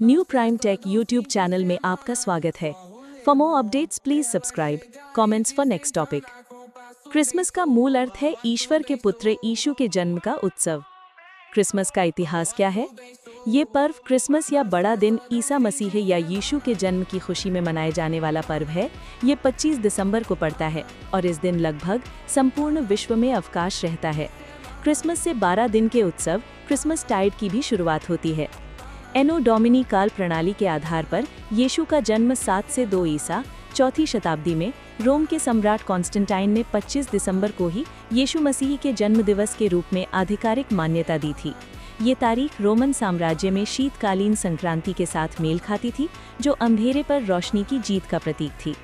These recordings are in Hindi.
New prime take YouTube channel में आपका स्वागत है। For more updates please subscribe. Comments for next topic. Christmas का मूल अर्थ है ईश्वर के पुत्र यीशु के जन्म का उत्सव। क्रिसमस का इतिहास क्या है? ये पर्व क्रिसमस या बड़ा दिन ईसा मसीह या यीशु के जन्म की खुशी में मनाए जाने वाला पर्व है। ये 25 दिसंबर को पड़ता है और इस दिन लगभग संपूर्ण विश्व में अवकाश रहता है। क्रिसमस से 12 दिन के उत्सव क्रिसमस टाइड की भी शुरुआत होती है। एनो डोमिनी काल प्रणाली के आधार पर यीशु का जन्म 7 से 2 ईसा चौथी शताब्दी में रोम के सम्राट कॉन्स्टेंटाइन ने 25 दिसंबर को ही यीशु मसीह के जन्म दिवस के रूप में आधिकारिक मान्यता दी थी। ये तारीख रोमन साम्राज्य में शीतकालीन संक्रांति के साथ मेल खाती थी, जो अंधेरे पर रोशनी की जीत का प्रतीक थी।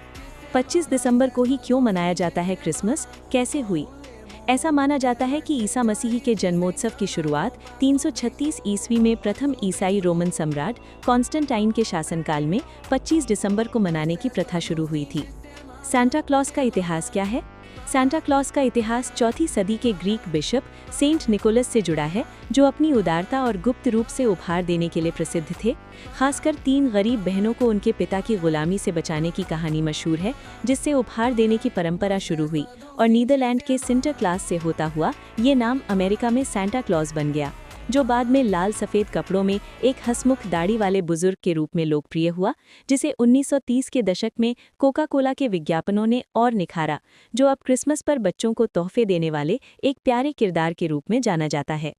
25 दिसंबर को ही क्यों मनाया जाता है क्रिसमस, कैसे हुई? ऐसा माना जाता है कि ईसा मसीह के जन्मोत्सव की शुरुआत 336 ईस्वी में प्रथम ईसाई रोमन सम्राट कॉन्स्टेंटाइन के शासनकाल में 25 दिसंबर को मनाने की प्रथा शुरू हुई थी। सांता क्लॉस का इतिहास क्या है? सांता क्लॉस का इतिहास 4वीं सदी के ग्रीक बिशप सेंट निकोलस से जुड़ा है, जो अपनी उदारता और गुप्त रूप से उपहार देने के लिए प्रसिद्ध थे। खासकर 3 गरीब बहनों को उनके पिता की गुलामी से बचाने की कहानी मशहूर है, जिससे उपहार देने की परंपरा शुरू हुई और नीदरलैंड के सिंटरक्लास से होता हुआ ये नाम अमेरिका में सांता क्लॉस बन गया, जो बाद में लाल सफ़ेद कपड़ों में एक हंसमुख दाढ़ी वाले बुजुर्ग के रूप में लोकप्रिय हुआ, जिसे 1930 के दशक में कोका कोला के विज्ञापनों ने और निखारा, जो अब क्रिसमस पर बच्चों को तोहफे देने वाले एक प्यारे किरदार के रूप में जाना जाता है।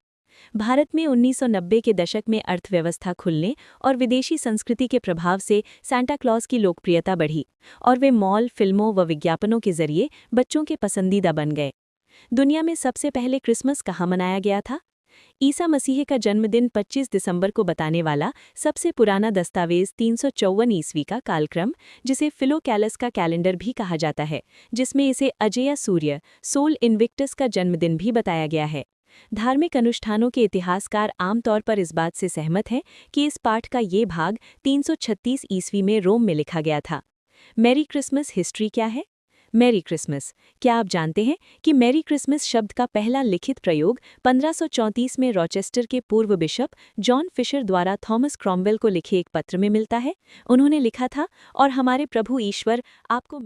भारत में 1990 के दशक में अर्थव्यवस्था खुलने और विदेशी संस्कृति के प्रभाव से सांता क्लॉस की लोकप्रियता बढ़ी और वे मॉल, फिल्मों व विज्ञापनों के जरिए बच्चों के पसंदीदा बन गए। दुनिया में सबसे पहले क्रिसमस कहाँ मनाया गया था? ईसा मसीह का जन्मदिन 25 दिसंबर को बताने वाला सबसे पुराना दस्तावेज 354 ईस्वी का कालक्रम, जिसे फिलोकैलस का कैलेंडर भी कहा जाता है, जिसमें इसे अजेय सूर्य सोल इन्विक्टस का जन्मदिन भी बताया गया है। धार्मिक अनुष्ठानों के इतिहासकार आमतौर पर इस बात से सहमत हैं कि इस पाठ का ये भाग 336 ईस्वी में रोम में लिखा गया था। मैरी क्रिसमस हिस्ट्री क्या है? Merry Christmas. क्या आप जानते हैं कि मैरी क्रिसमस शब्द का पहला लिखित प्रयोग 1534 में रॉचेस्टर के पूर्व बिशप जॉन फिशर द्वारा थॉमस क्रॉमवेल को लिखे एक पत्र में मिलता है? उन्होंने लिखा था, और हमारे प्रभु ईश्वर आपको